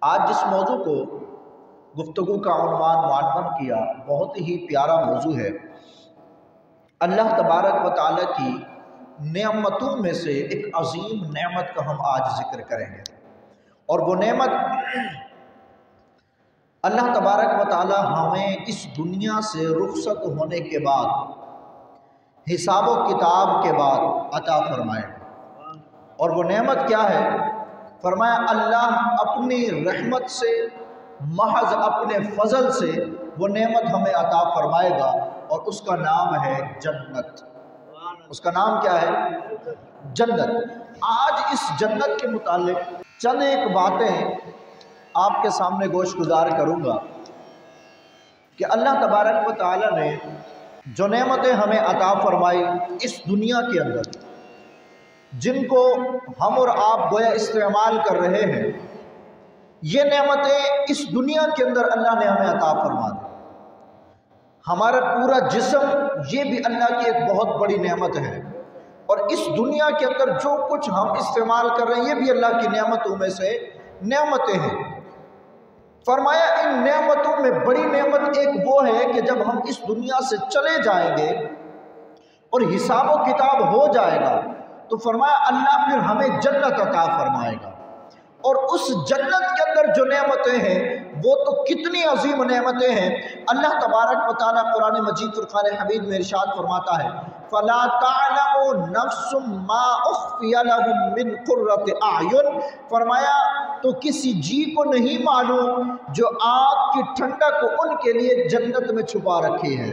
آج جس موضوع کو گفتگو کا عنوان معین کیا بہت ہی پیارا موضوع ہے۔ اللہ تبارک و تعالیٰ کی نعمتوں میں سے ایک عظیم نعمت کا ہم آج ذکر کریں گے، اور وہ نعمت اللہ تبارک و تعالیٰ ہمیں اس دنیا سے رخصت ہونے کے بعد حساب و کتاب کے بعد عطا فرمائے۔ اور وہ نعمت کیا ہے؟ فرمایا اللہ اپنی رحمت سے، محض اپنے فضل سے وہ نعمت ہمیں عطا فرمائے گا، اور اس کا نام ہے جنت۔ اس کا نام کیا ہے؟ جنت۔ آج اس جنت کے متعلق چند ایک باتیں آپ کے سامنے گوش گزار کروں گا کہ اللہ تبارک و تعالیٰ نے جو نعمتیں ہمیں عطا فرمائی اس دنیا کے اندر، جن کو ہم اور آپ گویا استعمال کر رہے ہیں، یہ نعمتیں اس دنیا کے اندر اللہ نے ہمیں عطا فرما دی۔ ہمارا پورا جسم یہ بھی اللہ کی ایک بہت بڑی نعمت ہے، اور اس دنیا کے اندر جو کچھ ہم استعمال کر رہے ہیں یہ بھی اللہ کی نعمتوں میں سے نعمتیں ہیں۔ فرمایا ان نعمتوں میں بڑی نعمت ایک وہ ہے کہ جب ہم اس دنیا سے چلے جائیں گے اور حساب و کتاب ہو جائے گا تو فرمایا اللہ پھر ہمیں جنت عطا فرمائے گا، اور اس جنت کے اندر جو نعمتیں ہیں وہ تو کتنی عظیم نعمتیں ہیں۔ اللہ تبارک و تعالیٰ قرآن مجید فرقان حمید میں ارشاد فرماتا ہے فَلَا تَعْلَمُ نَفْسٌ مَّا أُخْفِيَ لَهُم مِّن قُرَّةِ أَعْيُنٍ، فرمایا تو کسی جی کو نہیں معلوم جو آگ کی ٹھنڈک ان کے لیے جنت میں چھپا رکھی ہے۔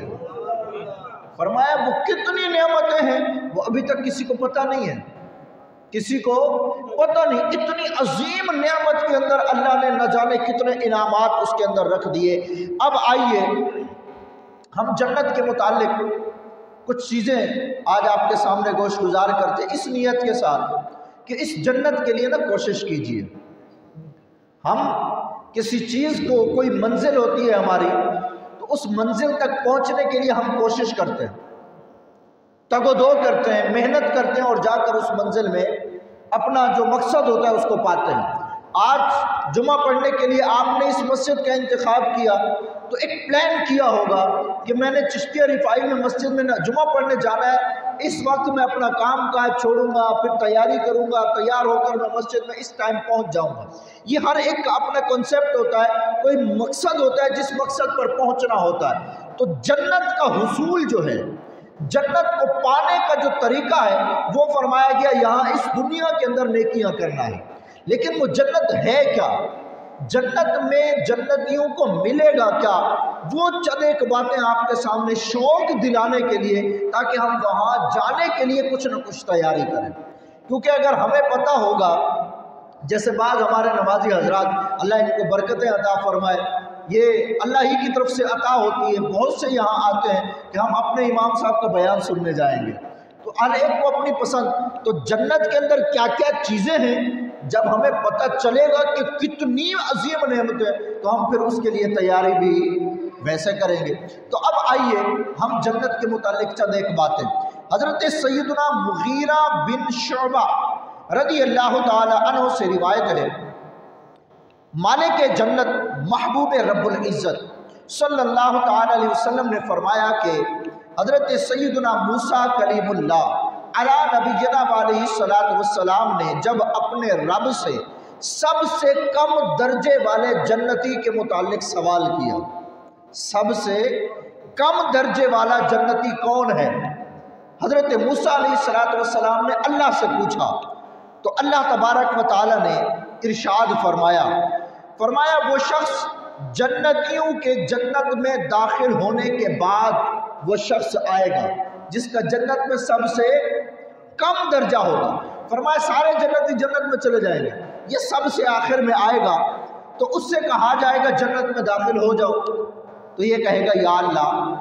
فرمایا وہ کتنی نعمتیں ہیں وہ ابھی تک کسی کو پتہ نہیں ہے، کسی کو پتہ نہیں۔ اتنی عظیم نعمت کے اندر اللہ نے نہ جانے کتنے انعامات اس کے اندر رکھ دیے۔ اب آئیے ہم جنت کے متعلق کچھ چیزیں آج آپ کے سامنے گوش گزار کرتے اس نیت کے ساتھ کہ اس جنت کے لیے نا کوشش کیجیے۔ ہم کسی چیز کو کوئی منزل ہوتی ہے ہماری، تو اس منزل تک پہنچنے کے لیے ہم کوشش کرتے ہیں، تگ و دو کرتے ہیں، محنت کرتے ہیں، اور جا کر اس منزل میں اپنا جو مقصد ہوتا ہے اس کو پاتے ہیں۔ آج جمعہ پڑھنے کے لیے آپ نے اس مسجد کا انتخاب کیا تو ایک پلان کیا ہوگا کہ میں نے چشتیہ رفاعی میں مسجد میں جمعہ پڑھنے جانا ہے، اس وقت میں اپنا کام کاج چھوڑوں گا، پھر تیاری کروں گا، تیار ہو کر میں مسجد میں اس ٹائم پہنچ جاؤں گا۔ یہ ہر ایک کا اپنا کنسیپٹ ہوتا ہے، کوئی مقصد ہوتا ہے جس مقصد پر پہنچنا ہوتا ہے۔ تو جنت کا حصول جو ہے، جنت کو پانے کا جو طریقہ ہے وہ فرمایا گیا یہاں اس دنیا کے اندر نیکیاں کرنا ہے۔ لیکن وہ جنت ہے کیا؟ جنت میں جنتیوں کو ملے گا کیا؟ وہ چند ایک باتیں آپ کے سامنے شوق دلانے کے لیے، تاکہ ہم وہاں جانے کے لیے کچھ نہ کچھ تیاری کریں۔ کیونکہ اگر ہمیں پتہ ہوگا، جیسے بعض ہمارے نمازی حضرات اللہ ان کو برکتیں عطا فرمائے، یہ اللہ ہی کی طرف سے عطا ہوتی ہے، بہت سے یہاں آتے ہیں کہ ہم اپنے امام صاحب کا بیان سننے جائیں گے، تو ہر ایک کو اپنی پسند۔ تو جنت کے اندر کیا کیا چیزیں ہیں جب ہمیں پتہ چلے گا کہ کتنی عظیم نعمت ہے تو ہم پھر اس کے لیے تیاری بھی ویسے کریں گے۔ تو اب آئیے ہم جنت کے متعلق چند ایک باتیں۔ حضرت سیدنا مغیرہ بن شعبہ رضی اللہ تعالی عنہ سے روایت ہے، مالک جنت محبوب رب العزت صلی اللہ تعالی علیہ وسلم نے فرمایا کہ حضرت سیدنا موسیٰ کلیم اللہ علی نبینا علیہ السلام نے جب اپنے رب سے سب سے کم درجے والے جنتی کے متعلق سوال کیا، سب سے کم درجے والا جنتی کون ہے؟ حضرت موسیٰ علیہ السلام نے اللہ سے پوچھا، تو اللہ تبارک و تعالی نے ارشاد فرمایا وہ شخص جنتیوں کے جنت میں داخل ہونے کے بعد وہ شخص آئے گا جس کا جنت میں سب سے کم درجہ ہوگا۔ فرمایا سارے جنتی جنت میں چلے جائیں گے، یہ سب سے آخر میں آئے گا، تو اس سے کہا جائے گا جنت میں داخل ہو جاؤ، تو یہ کہے گا یا اللہ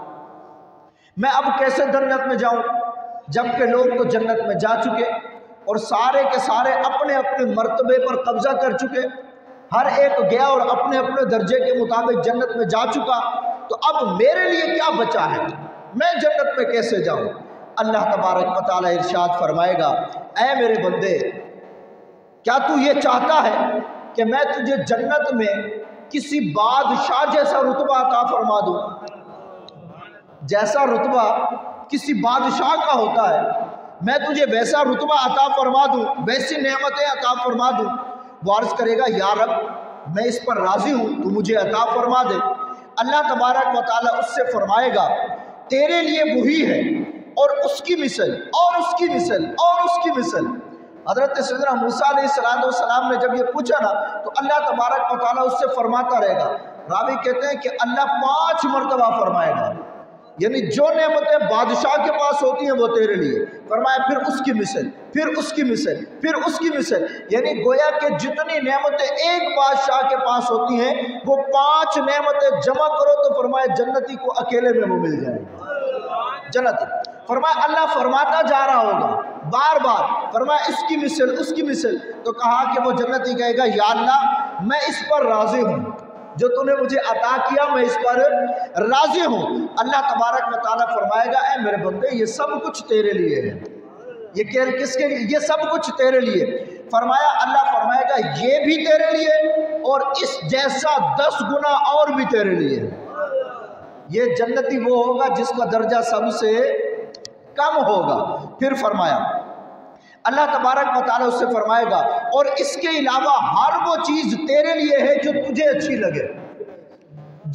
میں اب کیسے جنت میں جاؤں، جبکہ لوگ تو جنت میں جا چکے اور سارے کے سارے اپنے اپنے مرتبے پر قبضہ کر چکے، ہر ایک گیا اور اپنے اپنے درجے کے مطابق جنت میں جا چکا، تو اب میرے لیے کیا بچا ہے، میں جنت میں کیسے جاؤں؟ اللہ تبارک و تعالی ارشاد فرمائے گا اے میرے بندے، کیا تو یہ چاہتا ہے کہ میں تجھے جنت میں کسی بادشاہ جیسا رتبہ عطا فرما دوں؟ جیسا رتبہ کسی بادشاہ کا ہوتا ہے میں تجھے ویسا رتبہ عطا فرما دوں، ویسی نعمتیں عطا فرما دوں؟ وہ عرض کرے گا یا رب میں اس پر راضی ہوں، تو مجھے عطا فرما دے۔ اللہ تبارک و تعالیٰ اس سے فرمائے گا تیرے لیے وہی ہے اور اس کی مثل اور اس کی مثل اور اس کی مثل۔ حضرت سیدنا موسیٰ علیہ السلام نے جب یہ پوچھا نا تو اللہ تبارک و تعالیٰ اس سے فرماتا رہے گا۔ راوی کہتے ہیں کہ اللہ 5 مرتبہ فرمائے گا، یعنی جو نعمتیں بادشاہ کے پاس ہوتی ہیں وہ تیرے لیے، فرمایا پھر اس کی مثل، پھر اس کی مثل، پھر اس کی مثل، یعنی گویا کہ جتنی نعمتیں ایک بادشاہ کے پاس ہوتی ہیں وہ 5 نعمتیں جمع کرو تو فرمایا جنتی کو اکیلے میں وہ مل جائے گا جنتی۔ فرمایا اللہ فرماتا جا رہا ہوگا بار بار، فرمایا اس کی مثل اس کی مثل، تو کہا کہ وہ جنتی کہے گا یا اللہ میں اس پر راضی ہوں، جو تو نے مجھے عطا کیا میں اس پر راضی ہوں۔ اللہ تبارک و تعالیٰ فرمائے گا اے میرے بندے یہ سب کچھ تیرے لیے ہے۔ یہ کس کے لیے؟ یہ سب کچھ تیرے لیے۔ فرمایا اللہ فرمائے گا یہ بھی تیرے لیے اور اس جیسا 10 گنا اور بھی تیرے لیے۔ یہ جنتی وہ ہوگا جس کا درجہ سب سے کم ہوگا۔ پھر فرمایا اللہ تبارک و تعالیٰ اس سے فرمائے گا اور اس کے علاوہ ہر وہ چیز تیرے لیے ہے جو تجھے اچھی لگے،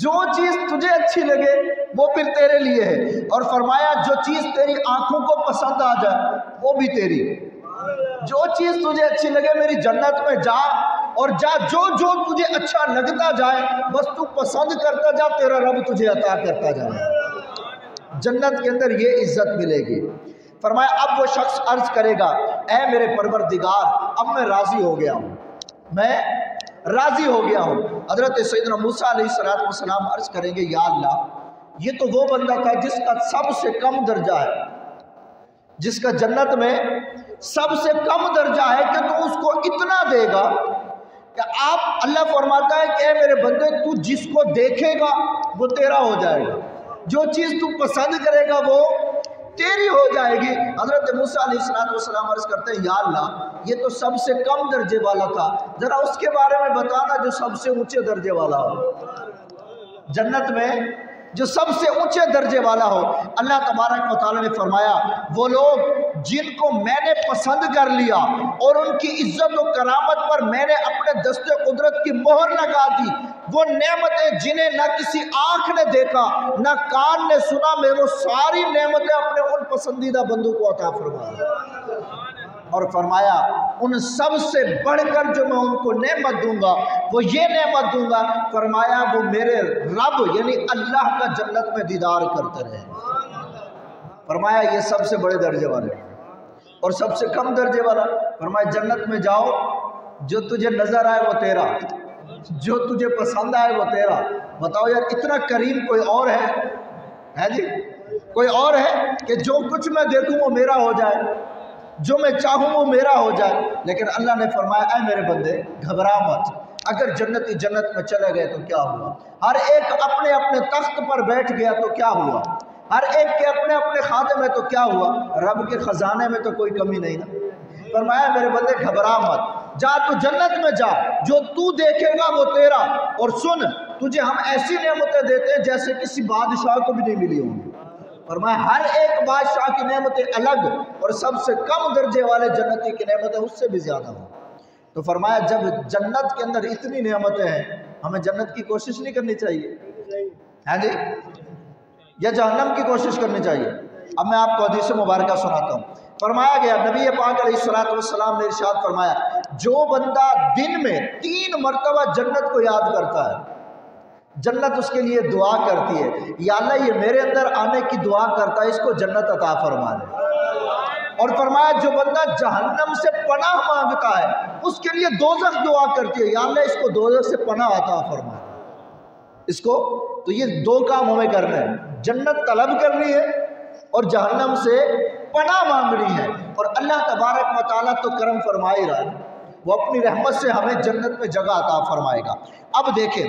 جو چیز تجھے اچھی لگے وہ پھر تیرے لیے ہے، اور فرمایا جو چیز تیری آنکھوں کو پسند آ جائے وہ بھی تیری، جو چیز تجھے اچھی لگے میری جنت میں جا اور جا، جو تجھے اچھا لگتا جائے بس تو پسند کرتا جا، تیرا رب تجھے عطا کرتا جائے۔ جنت کے اندر یہ عزت ملے گی۔ فرمایا اب وہ شخص عرض کرے گا اے میرے پروردگار اب میں راضی ہو گیا ہوں، میں راضی ہو گیا ہوں۔ حضرت سیدنا موسیٰ علیہ السلام عرض کریں گے یا اللہ یہ تو وہ بندہ تھا جس کا سب سے کم درجہ ہے، جس کا جنت میں سب سے کم درجہ ہے کہ تو اس کو اتنا دے گا کہ آپ اللہ فرماتا ہے کہ اے میرے بندے تو جس کو دیکھے گا وہ تیرا ہو جائے گا، جو چیز تو پسند کرے گا وہ تیری ہو جائے گی۔ حضرت موسیٰ علیہ السلام عرض کرتے ہیں یا اللہ یہ تو سب سے کم درجے والا تھا، ذرا اس کے بارے میں بتانا جو سب سے اونچے درجے والا ہو، جنت میں جو سب سے اونچے درجے والا ہو۔ اللہ تبارک و تعالیٰ نے فرمایا وہ لوگ جن کو میں نے پسند کر لیا اور ان کی عزت و کرامت پر میں نے اپنے دست قدرت کی مہر لگا دی، وہ نعمتیں جنہیں نہ کسی آنکھ نے دیکھا نہ کان نے سنا، میں وہ ساری نعمتیں اپنے ان پسندیدہ بندوں کو عطا فرمایا، اور فرمایا ان سب سے بڑھ کر جو میں ان کو نعمت دوں گا وہ یہ نعمت دوں گا، فرمایا وہ میرے رب یعنی اللہ کا جنت میں دیدار کرتے رہے۔ فرمایا یہ سب سے بڑے درجے والے، اور سب سے کم درجے والا فرمایا جنت میں جاؤ جو تجھے نظر آئے وہ تیرا، جو تجھے پسند آئے وہ تیرا۔ بتاؤ یار اتنا کریم کوئی اور ہے جی؟ کوئی اور ہے کہ جو کچھ میں دیکھوں وہ میرا ہو جائے، جو میں چاہوں وہ میرا ہو جائے؟ لیکن اللہ نے فرمایا اے میرے بندے گھبرا مت، اگر جنتی جنت میں چلے گئے تو کیا ہوا، ہر ایک اپنے اپنے تخت پر بیٹھ گیا تو کیا ہوا، ہر ایک کے اپنے اپنے خاتے میں تو کیا ہوا، رب کے خزانے میں تو کوئی کمی نہیں نا۔ فرمایا میرے بندے گھبرا مت، جا تو جنت میں جا، جو تو دیکھے گا وہ تیرا، اور سن تجھے ہم ایسی نعمتیں دیتے ہیں جیسے کسی بادشاہ کو بھی نہیں ملی ہوں گی۔ فرمایا ہر ایک بادشاہ کی نعمتیں الگ، اور سب سے کم درجے والے جنتی کی نعمتیں اس سے بھی زیادہ ہوں۔ تو فرمایا جب جنت کے اندر اتنی نعمتیں ہیں ہمیں جنت کی کوشش نہیں کرنی چاہیے، ہاں جی، یا جہنم کی کوشش کرنی چاہیے؟ اب میں آپ کو حدیث مبارکہ سناتا ہوں۔ فرمایا گیا نبی پاک علیہ السلام نے ارشاد فرمایا جو بندہ دن میں 3 مرتبہ جنت کو یاد کرتا ہے جنت اس کے لیے دعا کرتی ہے یا اللہ یہ میرے اندر آنے کی دعا کرتا ہے اس کو جنت عطا فرما دے۔ اور فرمایا جو بندہ جہنم سے پناہ مانگتا ہے اس کے لیے دوزخ دعا کرتی ہے یا اللہ اس کو دوزخ سے پناہ عطا فرما دے۔ اس کو تو یہ 2 کام ہمیں کرنے ہیں، جنت طلب کرنی ہے اور جہنم سے پناہ مانگنی ہے، اور اللہ تبارک و تعالیٰ تو کرم فرمائی رہا ہے، وہ اپنی رحمت سے ہمیں جنت میں جگہ عطا فرمائے گا۔ اب دیکھیں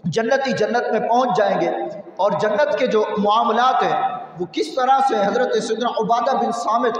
جنتی جنت میں پہنچ جائیں گے اور جنت کے جو معاملات ہیں وہ کس طرح سے، حضرت سیدنا عبادہ بن صامت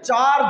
4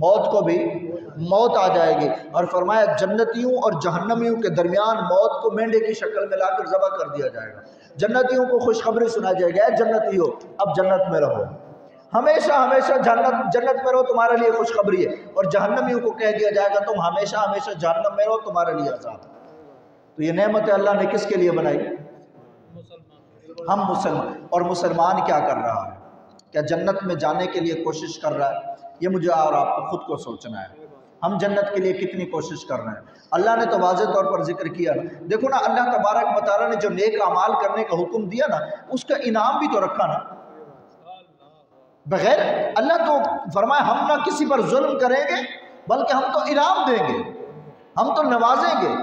موت کو بھی موت آ جائے گی۔ اور فرمایا جنتیوں اور جہنمیوں کے درمیان موت کو مینڈے کی شکل میں لا کر ذبح کر دیا جائے گا۔ جنتیوں کو خوشخبری سنا جائے گی، اے جنتیوں اب جنت میں رہو، ہمیشہ ہمیشہ جنت میں رہو، تمہارے لیے خوشخبری ہے۔ اور جہنمیوں کو کہہ دیا جائے گا تم ہمیشہ ہمیشہ جہنم میں رہو، تمہارے لیے عذاب۔ تو یہ نعمت اللہ نے کس کے لیے بنائی؟ ہم مسلمان۔ اور مسلمان کیا کر رہا ہے؟ کیا جنت میں جانے کے لیے کوشش کر رہا ہے؟ یہ مجھے اور آپ کو خود کو سوچنا ہے، ہم جنت کے لیے کتنی کوشش کر رہے ہیں؟ اللہ نے تو واضح طور پر ذکر کیا نا، دیکھو نا اللہ تبارک و تعالیٰ نے جو نیک اعمال کرنے کا حکم دیا نا، اس کا انعام بھی تو رکھا نا۔ بغیر اللہ تو فرمایا ہم نہ کسی پر ظلم کریں گے بلکہ ہم تو انعام دیں گے، ہم تو نوازیں گے۔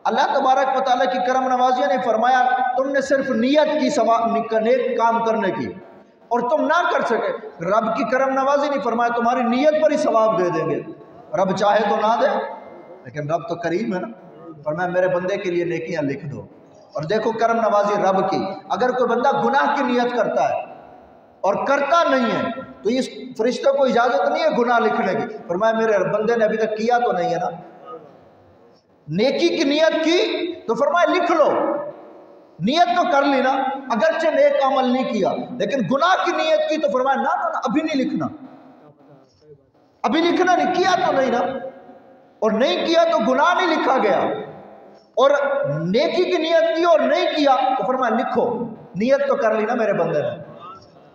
اللہ تبارک و تعالیٰ کی کرم نوازی نے فرمایا تم نے صرف نیت کی نیک کام کرنے کی اور تم نہ کر سکے، رب کی کرم نوازی نہیں، فرمایا تمہاری نیت پر ہی ثواب دے دیں گے، رب چاہے تو نہ دے، لیکن رب تو کریم ہے نا، فرمایا میرے بندے کے لیے نیکیاں لکھ دو۔ اور دیکھو کرم نوازی رب کی، اگر کوئی بندہ گناہ کی نیت کرتا ہے اور کرتا نہیں ہے تو اس فرشتوں کو اجازت نہیں ہے گناہ لکھنے کی، فرمایا میرے بندے نے ابھی تک کیا تو نہیں ہے نا، نیکی کی نیت کی تو فرمایا لکھ لو، نیت تو کر لی نا، اگرچہ نیک عمل نہیں کیا لیکن گناہ کی نیت کی تو فرمایا نہ ابھی نہیں لکھنا، ابھی لکھنا نہیں، کیا تو نہیں نا، اور نہیں کیا تو گناہ نہیں لکھا گیا، اور نیکی کی نیت کی اور نہیں کیا تو فرمایا لکھو، نیت تو کر لی نا میرے بندے نے۔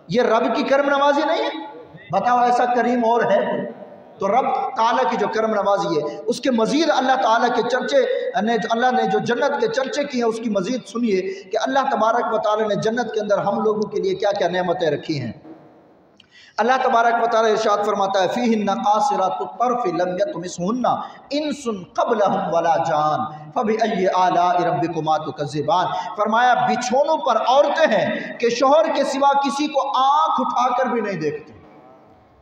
یہ رب کی کرم نوازی نہیں ہے؟ بتاؤ ایسا کریم اور ہے؟ تو رب تعالیٰ کی جو کرم نوازی ہے اس کے مزید اللہ تعالیٰ کے چرچے اللہ نے جو جنت کے چرچے کی ہیں اس کی مزید سنیے کہ اللہ تبارک و تعالیٰ نے جنت کے اندر ہم لوگوں کے لیے کیا کیا نعمتیں رکھی ہیں۔ اللہ تبارک و تعالیٰ ارشاد فرماتا ہے فیہن قاصرات الطرف لم یطمثہن انس قبلہم ولا جان فبأی آلاء ربکما تکذبان، فرمایا بچھونوں پر عورتیں ہیں کہ شوہر کے سوا کسی کو آنکھ اٹھا کر بھی نہیں دیکھتی،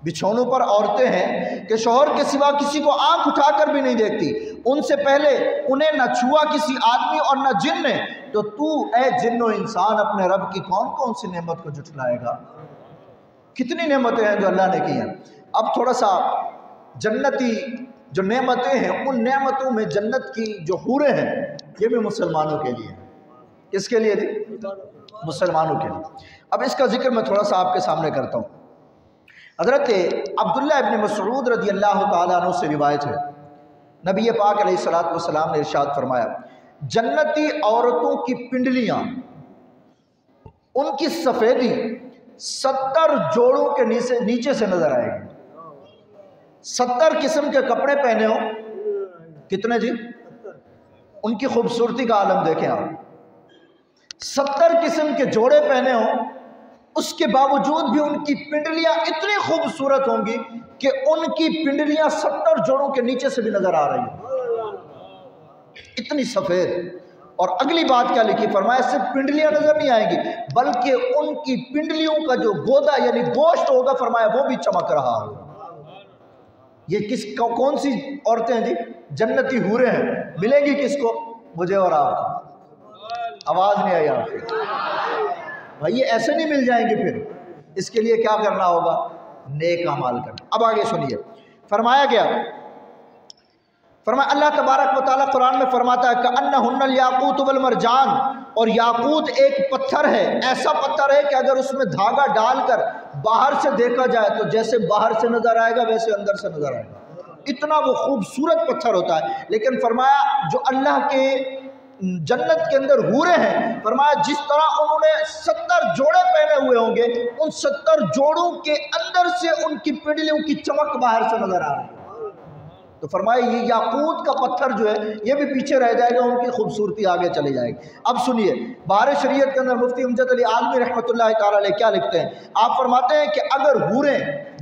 بچھونوں پر عورتیں ہیں کہ شوہر کے سوا کسی کو آنکھ اٹھا کر بھی نہیں دیکھتی، ان سے پہلے انہیں نہ چھوا کسی آدمی اور نہ جن نے، تو تو اے جن و انسان اپنے رب کی کون کون سی نعمت کو جھٹلائے گا؟ کتنی نعمتیں ہیں جو اللہ نے کی ہیں۔ اب تھوڑا سا جنتی جو نعمتیں ہیں ان نعمتوں میں جنت کی جو حوریں ہیں یہ بھی مسلمانوں کے لیے، کس کے لیے؟ مسلمانوں کے لیے۔ اب اس کا ذکر میں تھوڑا سا آپ کے سامنے کرتا ہوں۔ حضرت عبداللہ ابن مسعود رضی اللہ تعالیٰ عنہ سے روایت ہے، نبی پاک علیہ السلام نے ارشاد فرمایا جنتی عورتوں کی پنڈلیاں، ان کی سفیدی 70 جوڑوں کے نیچے سے نظر آئے گی۔ 70 قسم کے کپڑے پہنے ہو، کتنے جی؟ ان کی خوبصورتی کا عالم دیکھیں آپ، 70 قسم کے جوڑے پہنے ہوں، اس کے باوجود بھی ان کی پنڈلیاں اتنی خوبصورت ہوں گی کہ ان کی پنڈلیاں 70 جوڑوں کے نیچے سے بھی نظر آ رہی ہیں، اتنی سفید۔ اور اگلی بات کیا لکھی؟ فرمایا صرف پنڈلیاں نظر نہیں آئیں گی بلکہ ان کی پنڈلیوں کا جو گودا یعنی گوشت ہوگا فرمایا وہ بھی چمک رہا ہوگا۔ یہ کون سی عورتیں ہیں جی؟ جنتی حوریں ہیں، ملیں گی کس کو؟ مجھے اور آپ کو۔ آواز نہیں آئی آپ کو؟ بھائی یہ ایسے نہیں مل جائیں گے، پھر اس کے لیے کیا کرنا ہوگا؟ نیک اعمال کرنا۔ اب آگے سنیے، فرمایا گیا، فرمایا اللہ تبارک و تعالیٰ قرآن میں فرماتا ہے کأنہن الیاقوت والمرجان، اور یاقوت ایک پتھر ہے، ایسا پتھر ہے کہ اگر اس میں دھاگا ڈال کر باہر سے دیکھا جائے تو جیسے باہر سے نظر آئے گا ویسے اندر سے نظر آئے گا، اتنا وہ خوبصورت پتھر ہوتا ہے۔ لیکن فرمایا جو اللہ کے جنت کے اندر حوریں ہیں، فرمایا جس طرح انہوں نے 70 جوڑے پہنے ہوئے ہوں گے، ان 70 جوڑوں کے اندر سے ان کی پنڈلیوں کی چمک باہر سے نظر آ رہی ہے۔ تو فرمایا یہ یاقوت کا پتھر جو ہے یہ بھی پیچھے رہ جائے گا، ان کی خوبصورتی آگے چلی جائے گی۔ اب سنیے بہار شریعت کے اندر مفتی امجد علی عالمی رحمۃ اللہ تعالیٰ علیہ کیا لکھتے ہیں؟ آپ فرماتے ہیں کہ اگر حوریں،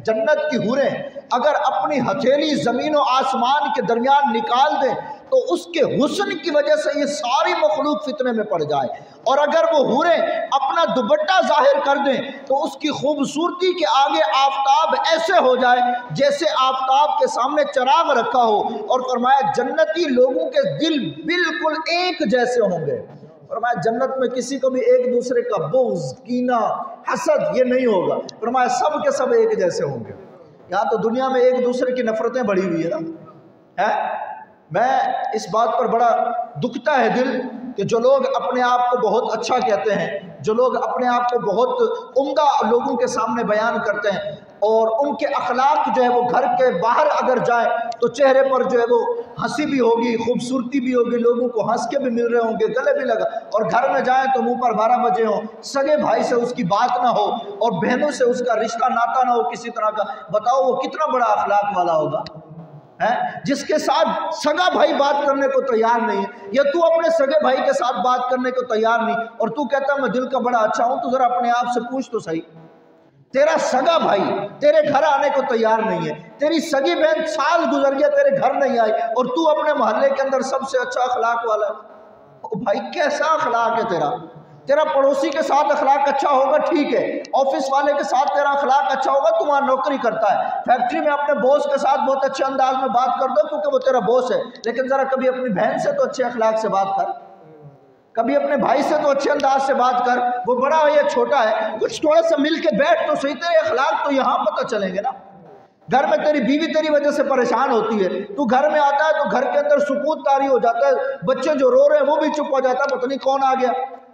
جنت کی حوریں اگر اپنی ہتھیلی زمین و آسمان کے درمیان نکال دیں تو اس کے حسن کی وجہ سے یہ ساری مخلوق فتنے میں پڑ جائے، اور اگر وہ حوریں اپنا دوپٹہ ظاہر کر دیں تو اس کی خوبصورتی کے آگے آفتاب ایسے ہو جائے جیسے آفتاب کے سامنے چراغ رکھا ہو، اور فرمایا جنتی لوگوں کے دل بالکل ایک جیسے ہوں گے۔ فرمایا جنت میں کسی کو بھی ایک دوسرے کا بغض، کینہ، حسد یہ نہیں ہوگا، فرمایا سب کے سب ایک جیسے ہوں گے۔ یہاں تو دنیا میں ایک دوسرے کی نفرتیں بڑھی ہوئی ہے نا میں اس بات پر بڑا دکھتا ہے دل کہ جو لوگ اپنے آپ کو بہت اچھا کہتے ہیں، جو لوگ اپنے آپ کو بہت عمدہ لوگوں کے سامنے بیان کرتے ہیں، اور ان کے اخلاق جو ہے وہ گھر کے باہر اگر جائیں تو چہرے پر جو ہے وہ ہنسی بھی ہوگی، خوبصورتی بھی ہوگی، لوگوں کو ہنس کے بھی مل رہے ہوں گے، گلے بھی لگا، اور گھر میں جائیں تو منہ پر 12 بجے ہوں، سگے بھائی سے اس کی بات نہ ہو اور بہنوں سے اس کا رشتہ ناتا نہ ہو کسی طرح کا، بتاؤ وہ کتنا بڑا اخلاق والا ہوگا جس کے ساتھ سگا بھائی بات کرنے کو تیار نہیں ہے، یا تو اپنے سگے بھائی کے ساتھ بات کرنے کو تیار نہیں، اور تو کہتا میں دل کا بڑا اچھا ہوں، تو ذرا اپنے آپ سے پوچھ تو صحیح، تیرا سگا بھائی تیرے گھر آنے کو تیار نہیں ہے، تیری سگی بہن سال گزر گیا تیرے گھر نہیں آئی، اور تو اپنے محلے کے اندر سب سے اچھا اخلاق والا ہے۔ بھائی کیسا اخلاق ہے تیرا پڑوسی کے ساتھ اخلاق اچھا ہوگا ٹھیک ہے، آفس والے کے ساتھ تیرا اخلاق اچھا ہوگا، تو وہاں نوکری کرتا ہے، فیکٹری میں اپنے بوس کے ساتھ بہت اچھے انداز میں بات کر دو کیونکہ وہ تیرا بوس ہے، لیکن ذرا کبھی اپنی بہن سے تو اچھے اخلاق سے بات کر، کبھی اپنے بھائی سے تو اچھے انداز سے بات کر، وہ بڑا ہے یا چھوٹا ہے، کچھ تھوڑا سا مل کے بیٹھ تو صحیح، تیرے اخلاق تو یہاں پتہ چلیں گے نا۔ گھر میں تیری بیوی تیری وجہ سے پریشان ہوتی ہے، تو گھر میں آتا ہے تو گھر کے اندر سکوت طاری ہو جاتا ہے، بچے جو رو رہے ہیں وہ بھی چپ ہو جاتا ہے، پتہ نہیں کون آ گیا،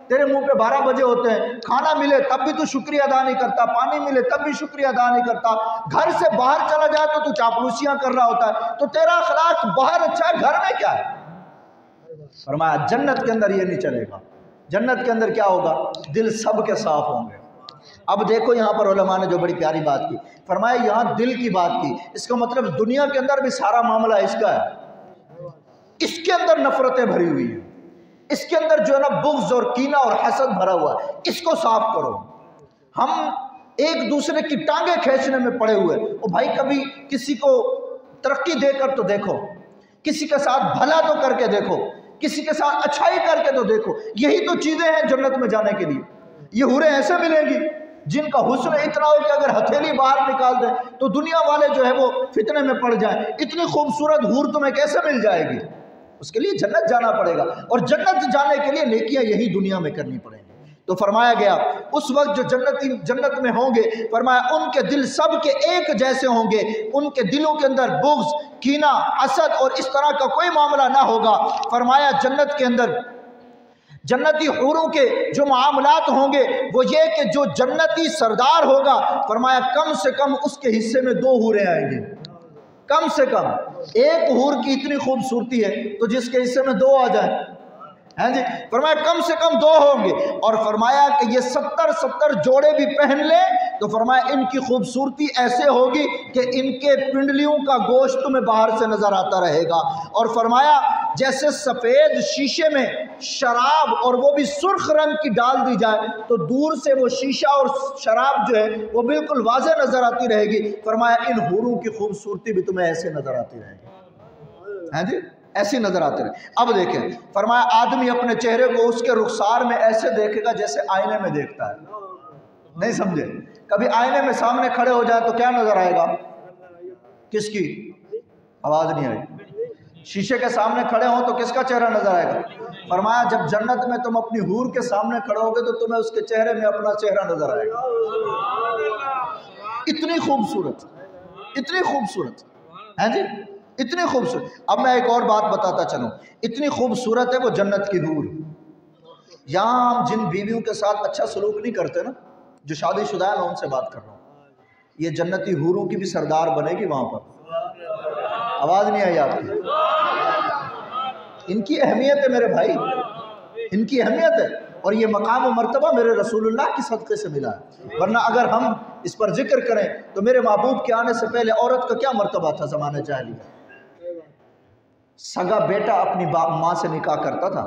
تیرے منہ پہ 12 بجے ہوتے ہیں، کھانا ملے تب بھی تو شکریہ ادا نہیں کرتا، پانی ملے تب بھی شکریہ ادا نہیں کرتا، گھر سے باہر چلا جائے تو چاپلوسیاں کر رہا ہوتا ہے، تو تیرا اخلاق باہر اچھا ہے، گھر میں کیا ہے؟ فرمایا جنت کے اندر یہ نہیں چلے گا، جنت کے اندر کیا ہوگا؟ دل سب کے صاف ہوں گے۔ اب دیکھو یہاں پر علماء نے جو بڑی پیاری بات کی، فرمایا یہاں دل کی بات کی، اس کا مطلب دنیا کے اندر بھی سارا معاملہ اس کا ہے، اس کے اندر نفرتیں بھری ہوئی ہیں، اس کے اندر جو ہے نا بغض اور کینہ اور حسد بھرا ہوا ہے، اس کو صاف کرو۔ ہم ایک دوسرے کی ٹانگیں کھینچنے میں پڑے ہوئے، او بھائی کبھی کسی کو ترقی دے کر تو دیکھو، کسی کے ساتھ بھلا تو کر کے دیکھو، کسی کے ساتھ اچھائی کر کے تو دیکھو، یہی تو چیزیں ہیں جنت میں جانے کے لیے۔ یہ حوریں ایسے ملیں گی جن کا حسن اتنا ہو کہ اگر ہتھیلی باہر نکال دیں تو دنیا والے جو ہے وہ فتنے میں پڑ جائیں، اتنی خوبصورت حور تمہیں کیسے مل جائے گی؟ اس کے لیے جنت جانا پڑے گا، اور جنت جانے کے لیے نیکیاں یہی دنیا میں کرنی پڑیں گی۔ تو فرمایا گیا اس وقت جو جنت میں ہوں گے، فرمایا ان کے دل سب کے ایک جیسے ہوں گے، ان کے دلوں کے اندر بغض، کینہ، حسد اور اس طرح کا کوئی معاملہ نہ ہوگا۔ فرمایا جنت کے اندر جنتی حوروں کے جو معاملات ہوں گے وہ یہ کہ جو جنتی سردار ہوگا، فرمایا کم سے کم اس کے حصے میں 2 حوریں آئیں گے، کم سے کم ایک حور کی اتنی خوبصورتی ہے تو جس کے حصے میں 2 آ جائیں، ہیں جی، فرمایا کم سے کم 2 ہوں گے، اور فرمایا کہ یہ 70 جوڑے بھی پہن لیں تو فرمایا ان کی خوبصورتی ایسے ہوگی کہ ان کے پنڈلیوں کا گوشت تمہیں باہر سے نظر آتا رہے گا، اور فرمایا جیسے سفید شیشے میں شراب اور وہ بھی سرخ رنگ کی ڈال دی جائے تو دور سے وہ شیشہ اور شراب جو ہے وہ بالکل واضح نظر آتی رہے گی، فرمایا ان حوروں کی خوبصورتی بھی تمہیں ایسے نظر آتی رہے گی، ہیں جی، ایسی نظر آتے رہے۔ اب دیکھیں فرمایا آدمی اپنے چہرے کو اس کے رخسار میں ایسے دیکھے گا جیسے آئینے میں دیکھتا ہے، نہیں سمجھے؟ کبھی آئینے میں سامنے کھڑے ہو جائے تو کیا نظر آئے گا؟ کس کی؟ آواز نہیں آئی۔ شیشے کے سامنے کھڑے ہوں تو کس کا چہرہ نظر آئے گا؟ فرمایا جب جنت میں تم اپنی حور کے سامنے کھڑے ہوگے تو تمہیں اس کے چہرے میں اپنا چہرہ نظر آئے گا، اتنی خوبصورت، اتنی خوبصورت، ہیں جی، اتنی خوبصورت۔ اب میں ایک اور بات بتاتا چلوں، اتنی خوبصورت ہے وہ جنت کی حور۔ یہاں ہم جن بیویوں کے ساتھ اچھا سلوک نہیں کرتے نا، جو شادی شدہ ہیں میں ان سے بات کر رہا ہوں، یہ جنتی حوروں کی بھی سردار بنے گی وہاں پر۔ آواز نہیں آئی آپ کی؟ ان کی اہمیت ہے میرے بھائی، ان کی اہمیت ہے، اور یہ مقام و مرتبہ میرے رسول اللہ کی صدقے سے ملا ہے، ورنہ اگر ہم اس پر ذکر کریں تو میرے محبوب کے آنے سے پہلے عورت کا کیا مرتبہ تھا زمانہ جاہلیت؟ سگا بیٹا اپنی ماں سے نکاح کرتا تھا،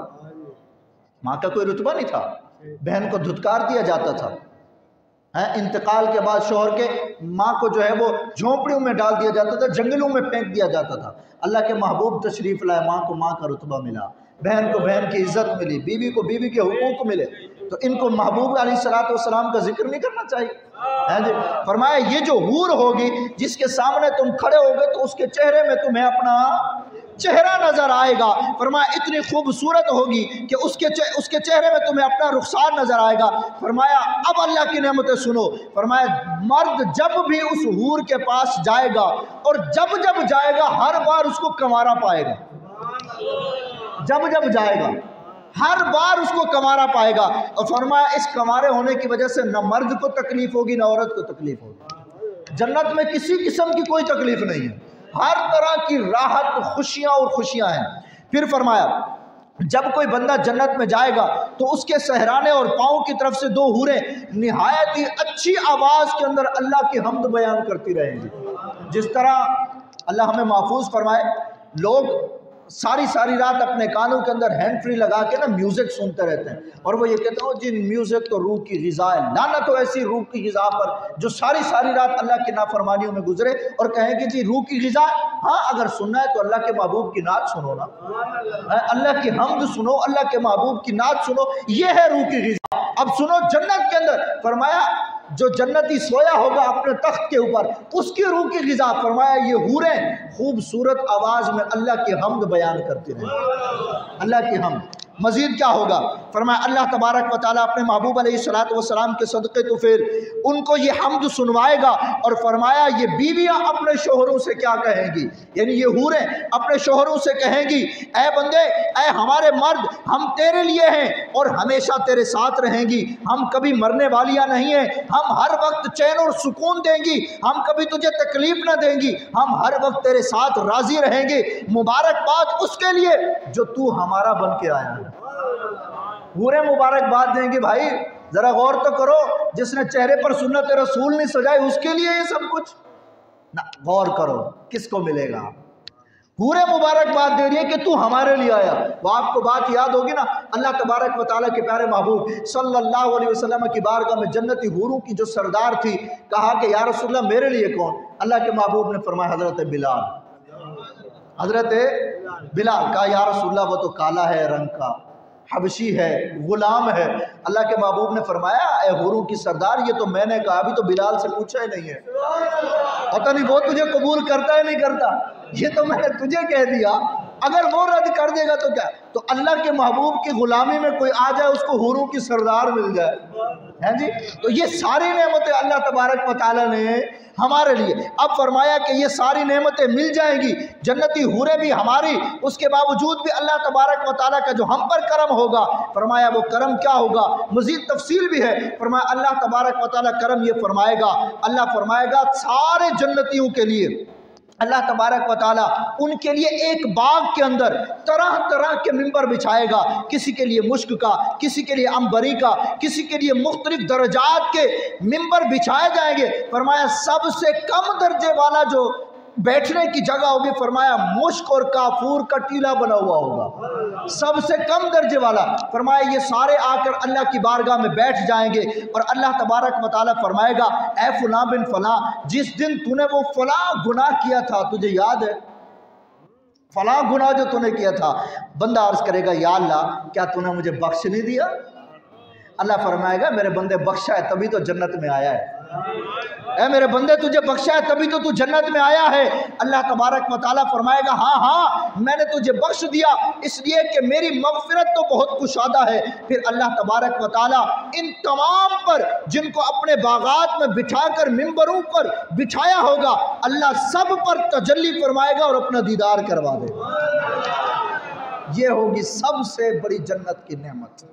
ماں کا کوئی رتبہ نہیں تھا، بہن کو دھتکار دیا جاتا تھا، انتقال کے بعد شوہر کے ماں کو جو ہے وہ جھونپڑیوں میں ڈال دیا جاتا تھا، جنگلوں میں پھینک دیا جاتا تھا۔ اللہ کے محبوب تشریف لائے، ماں کو ماں کا رتبہ ملا، بہن کو بہن کی عزت ملی، بیوی کو بیوی کے حقوق ملے، تو ان کو محبوب علیہ السلام کا ذکر نہیں کرنا چاہیے؟ فرمایا یہ جو حور ہوگی جس کے سامنے تم کھڑے ہوگے تو اس کے چہرے میں تمہیں اپنا چہرہ نظر آئے گا، فرمایا اتنی خوبصورت ہوگی کہ اس کے چہرے میں تمہیں اپنا رخسار نظر آئے گا۔ فرمایا اب اللہ کی نعمتیں سنو، فرمایا مرد جب بھی اس حور کے پاس جائے گا اور جب جب جائے گا ہر بار اس کو کنوارا پائے گا، جب جب جائے گا ہر بار اس کو کنوارا پائے گا، اور فرمایا اس کنوارے ہونے کی وجہ سے نہ مرد کو تکلیف ہوگی نہ عورت کو تکلیف ہوگی۔ جنت میں کسی قسم کی کوئی تکلیف نہیں ہے، ہر طرح کی راحت، خوشیاں اور خوشیاں ہیں۔ پھر فرمایا جب کوئی بندہ جنت میں جائے گا تو اس کے سہرانے اور پاؤں کی طرف سے دو حوریں نہایت ہی اچھی آواز کے اندر اللہ کی حمد بیان کرتی رہیں گی۔ جس طرح اللہ ہمیں محفوظ فرمائے، لوگ ساری رات اپنے کانوں کے اندر ہینڈ فری لگا کے نا میوزک سنتے رہتے ہیں، اور وہ یہ کہتے ہیں جی میوزک تو روح کی غذا ہے۔ لعنت ہو ایسی روح کی غذا پر جو ساری رات اللہ کی نافرمانیوں میں گزرے اور کہیں کہ جی روح کی غذا، ہاں اگر سننا ہے تو اللہ کے محبوب کی نعت سنو نا، اللہ کی حمد سنو، اللہ کے محبوب کی نعت سنو، یہ ہے روح کی غذا۔ اب سنو جنت کے اندر فرمایا جو جنتی سویا ہوگا اپنے تخت کے اوپر، اس کی روح کی غذا، فرمایا یہ حوریں خوبصورت آواز میں اللہ کی حمد بیان کرتی رہیں، اللہ کی حمد۔ مزید کیا ہوگا؟ فرمایا اللہ تبارک و تعالیٰ اپنے محبوب علیہ السلام کے صدقے تو پھر ان کو یہ حمد سنوائے گا، اور فرمایا یہ بیویاں اپنے شوہروں سے کیا کہیں گی، یعنی یہ حوریں اپنے شوہروں سے کہیں گی اے بندے، اے ہمارے مرد، ہم تیرے لیے ہیں اور ہمیشہ تیرے ساتھ رہیں گی، ہم کبھی مرنے والیاں نہیں ہیں، ہم ہر وقت چین اور سکون دیں گی، ہم کبھی تجھے تکلیف نہ دیں گی، ہم ہر وقت تیرے ساتھ راضی رہیں گے، مبارکباد اس کے لیے جو تو ہمارا بن کے آیا ہے۔ پورے مبارکباد دیں گے۔ بھائی ذرا غور تو کرو، جس نے چہرے پر سنت رسول نہیں سجائی اس کے لیے یہ سب کچھ نہ، غور کرو کس کو ملے گا۔ پورے مبارکباد دے رہی ہے کہ تو ہمارے لیے آیا۔ وہ آپ کو بات یاد ہوگی نا، اللہ تبارک و تعالیٰ کے پیارے محبوب صلی اللہ علیہ وسلم کی بارگاہ میں جنتی حوروں کی جو سردار تھی، کہا کہ یا رسول اللہ میرے لیے کون؟ اللہ کے محبوب نے فرمایا حضرت بلال، حضرت بلال۔ کہا یا رسول اللہ وہ تو کالا ہے رنگ کا، حبشی ہے، غلام ہے۔ اللہ کے محبوب نے فرمایا اے حوروں کی سردار، یہ تو میں نے کہا، ابھی تو بلال سے پوچھا ہی نہیں ہے، پتہ نہیں وہ تجھے قبول کرتا ہے نہیں کرتا، یہ تو میں نے تجھے کہہ دیا، اگر وہ رد کر دے گا تو کیا؟ تو اللہ کے محبوب کی غلامی میں کوئی آ جائے اس کو حوروں کی سردار مل جائے، ہیں جی؟ تو یہ ساری نعمتیں اللہ تبارک و تعالیٰ نے ہمارے لیے۔ اب فرمایا کہ یہ ساری نعمتیں مل جائیں گی، جنتی حوریں بھی ہماری، اس کے باوجود بھی اللہ تبارک و تعالیٰ کا جو ہم پر کرم ہوگا، فرمایا وہ کرم کیا ہوگا؟ مزید تفصیل بھی ہے۔ فرمایا اللہ تبارک و تعالیٰ کرم یہ فرمائے گا، اللہ فرمائے گا سارے جنتیوں کے لیے اللہ تبارک و تعالیٰ ان کے لیے ایک باغ کے اندر طرح طرح کے ممبر بچھائے گا، کسی کے لیے مشک کا، کسی کے لیے عنبری کا، کسی کے لیے مختلف درجات کے ممبر بچھائے جائیں گے۔ فرمایا سب سے کم درجے والا جو بیٹھنے کی جگہ ہوگی، فرمایا مشک اور کافور کا ٹیلا بنا ہوا ہوگا، سب سے کم درجے والا۔ فرمایا یہ سارے آ کر اللہ کی بارگاہ میں بیٹھ جائیں گے، اور اللہ تبارک و تعالیٰ فرمائے گا اے فلاں بن فلاں، جس دن تو نے وہ فلاں گناہ کیا تھا تجھے یاد ہے؟ فلاں گناہ جو تو نے کیا تھا، بندہ عرض کرے گا یا اللہ کیا تو نے مجھے بخش نہیں دیا؟ اللہ فرمائے گا میرے بندے بخشا ہے تبھی تو جنت میں آیا ہے، اے میرے بندے تجھے بخشا ہے تبھی تو جنت میں آیا ہے۔ اللہ تبارک و تعالیٰ فرمائے گا ہاں میں نے تجھے بخش دیا اس لیے کہ میری مغفرت تو بہت کشادہ ہے۔ پھر اللہ تبارک و تعالیٰ ان تمام پر جن کو اپنے باغات میں بٹھا کر ممبروں پر بٹھایا ہوگا، اللہ سب پر تجلی فرمائے گا اور اپنا دیدار کروا دے گا۔ یہ ہوگی سب سے بڑی جنت کی نعمت،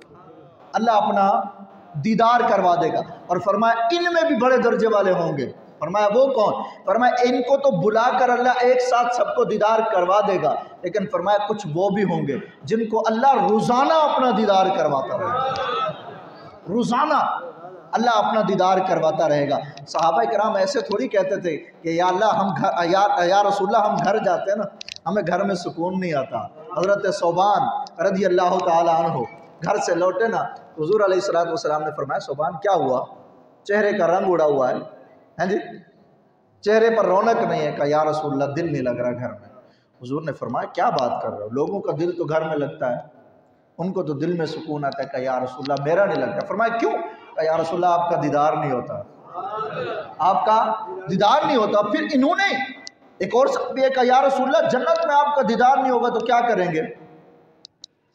اللہ اپنا دیدار کروا دے گا۔ اور فرمایا ان میں بھی بڑے درجے والے ہوں گے۔ فرمایا وہ کون؟ فرمایا ان کو تو بلا کر اللہ ایک ساتھ سب کو دیدار کروا دے گا، لیکن فرمایا کچھ وہ بھی ہوں گے جن کو اللہ روزانہ اپنا دیدار کرواتا رہے گا، روزانہ اللہ اپنا دیدار کرواتا رہے گا۔ صحابہ کرام ایسے تھوڑی کہتے تھے کہ یا اللہ ہم یا رسول اللہ ہم گھر جاتے ہیں نا ہمیں گھر میں سکون نہیں آتا۔ حضرت صوبان رضی اللہ تعالی عنہ گھر سے لوٹے نا، حضور علیہ السلام نے فرمایا صوبان کیا ہوا؟ چہرے کا رنگ اڑا ہوا ہے، ہیں جی، چہرے پر رونق نہیں ہے۔ کہا یا رسول اللہ دل نہیں لگ رہا گھر میں۔ حضور نے فرمایا کیا بات کر رہے ہو؟ لوگوں کا دل تو گھر میں لگتا ہے، ان کو تو دل میں سکون آتا ہے۔ کہا یا رسول اللہ میرا نہیں لگتا۔ فرمایا کیوں؟ کہا یا رسول اللہ آپ کا دیدار نہیں ہوتا، آپ کا دیدار نہیں ہوتا۔ پھر انہوں نے ایک اور صحابی ہے کہا یا رسول اللہ جنت میں آپ کا دیدار نہیں ہوگا تو کیا کریں گے؟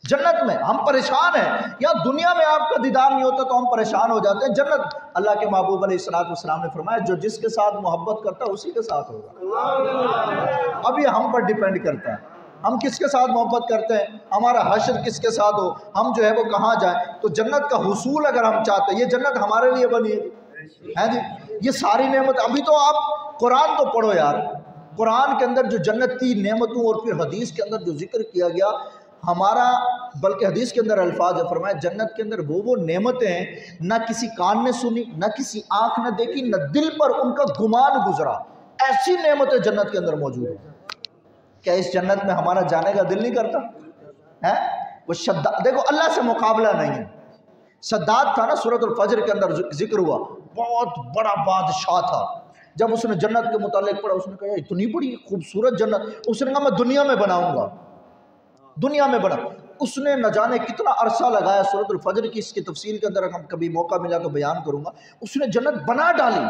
جنت میں ہم پریشان ہیں، یا دنیا میں آپ کا دیدار نہیں ہوتا تو ہم پریشان ہو جاتے ہیں، جنت اللہ کے محبوب علیہ السلام نے فرمایا جو جس کے ساتھ محبت کرتا ہے اسی کے ساتھ ہوگا۔ اب یہ ہم پر ڈیپینڈ کرتا ہے، ہم کس کے ساتھ محبت کرتے ہیں، ہمارا حشر کس کے ساتھ ہو، ہم جو ہے وہ کہاں جائیں۔ تو جنت کا حصول اگر ہم چاہتے ہیں، یہ جنت ہمارے لیے بنی ہے جی، یہ ساری نعمت۔ ابھی تو آپ قرآن تو پڑھو یار، قرآن کے اندر جو جنت کی نعمتوں اور پھر حدیث کے اندر جو ذکر کیا گیا ہمارا، بلکہ حدیث کے اندر الفاظ ہے، فرمایا جنت کے اندر وہ نعمتیں ہیں نہ کسی کان نے سنی، نہ کسی آنکھ نے دیکھی، نہ دل پر ان کا گمان گزرا، ایسی نعمتیں جنت کے اندر موجود ہیں۔ کیا اس جنت میں ہمارا جانے کا دل نہیں کرتا ہے؟ وہ شداد، دیکھو اللہ سے مقابلہ نہیں ہے۔ شداد تھا نا، سورۃ الفجر کے اندر ذکر ہوا، بہت بڑا بادشاہ تھا۔ جب اس نے جنت کے متعلق پڑھا، اس نے کہا اتنی بڑی خوبصورت جنت، اس نے کہا میں دنیا میں بناؤں گا، دنیا میں بنا۔ اس نے نہ جانے کتنا عرصہ لگایا، سورۃ الفجر کی اس کی تفصیل کے اندر ہم کبھی موقع ملا تو بیان کروں گا۔ اس نے جنت بنا ڈالی،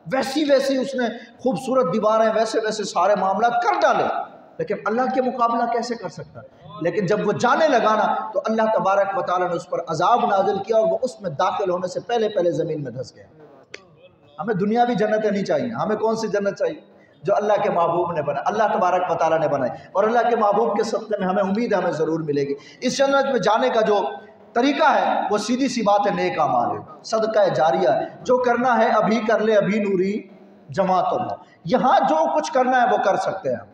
ویسی ویسی اس نے خوبصورت دیواریں، ویسے ویسے سارے معاملات کر ڈالے، لیکن اللہ کے مقابلہ کیسے کر سکتا ہے؟ لیکن جب وہ جانے لگا نا تو اللہ تبارک و تعالیٰ نے اس پر عذاب نازل کیا اور وہ اس میں داخل ہونے سے پہلے زمین میں دھس گیا۔ ہمیں دنیاوی جنتیں نہیں چاہیے، ہمیں کون سی جنت چاہیے؟ جو اللہ کے محبوب نے بنائی، اللہ تبارک و تعالیٰ نے بنائی، اور اللہ کے محبوب کے صدقے میں ہمیں امید ہے ہمیں ضرور ملے گی۔ اس جنت میں جانے کا جو طریقہ ہے وہ سیدھی سی بات ہے، نیک اعمال ہے، صدقہ جاریہ ہے، جو کرنا ہے ابھی کر لے، ابھی نوری جمع تو ہو۔ یہاں جو کچھ کرنا ہے وہ کر سکتے ہیں۔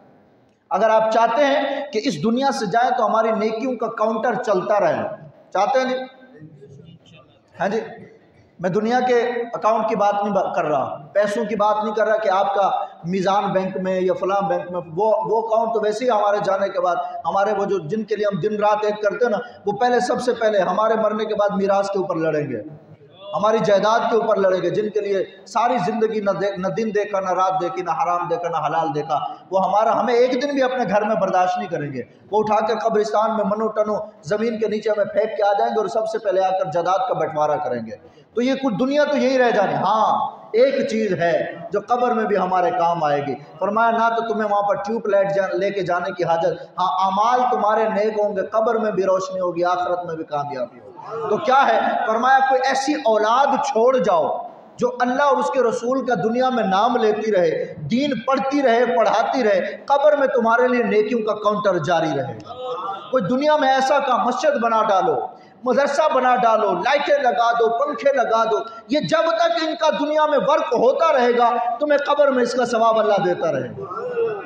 اگر آپ چاہتے ہیں کہ اس دنیا سے جائیں تو ہماری نیکیوں کا کاؤنٹر چلتا رہے، چاہتے ہیں نہیں؟ ہاں جی، میں دنیا کے اکاؤنٹ کی بات نہیں کر رہا، پیسوں کی بات نہیں کر رہا کہ آپ کا میزان بینک میں یا فلاں بینک میں، وہ اکاؤنٹ تو ویسے ہی ہمارے جانے کے بعد، ہمارے وہ جو جن کے لیے ہم دن رات ایک کرتے ہیں نا، وہ پہلے سب سے پہلے ہمارے مرنے کے بعد میراث کے اوپر لڑیں گے، ہماری جائیداد کے اوپر لڑیں گے، جن کے لیے ساری زندگی نہ دن دیکھا، نہ رات دیکھی، نہ حرام دیکھا، نہ حلال دیکھا، وہ ہمیں ایک دن بھی اپنے گھر میں برداشت نہیں کریں گے، وہ اٹھا کر قبرستان میں منو ٹنو زمین کے نیچے ہمیں پھینک کے آ جائیں گے اور سب سے پہلے آ کر جائیداد کا بٹوارا کریں گے۔ تو یہ کچھ دنیا تو یہی رہ جانی۔ ہاں ایک چیز ہے جو قبر میں بھی ہمارے کام آئے گی، فرمایا نہ تو تمہیں وہاں پر ٹیوب لائٹ لے کے جانے کی حاجت، ہاں اعمال تمہارے نیک ہوں گے، قبر میں بھی روشنی ہوگی، آخرت میں بھی کامیابی ہوگی۔ تو کیا ہے؟ فرمایا کوئی ایسی اولاد چھوڑ جاؤ جو اللہ اور اس کے رسول کا دنیا میں نام لیتی رہے، دین پڑھتی رہے، پڑھاتی رہے، قبر میں تمہارے لیے نیکیوں کا کاؤنٹر جاری رہے گا۔ کوئی دنیا میں ایسا کا مسجد بنا ڈالو، مدرسہ بنا ڈالو، لائٹیں لگا دو، پنکھے لگا دو، یہ جب تک ان کا دنیا میں ورک ہوتا رہے گا تمہیں قبر میں اس کا ثواب اللہ دیتا رہے گا۔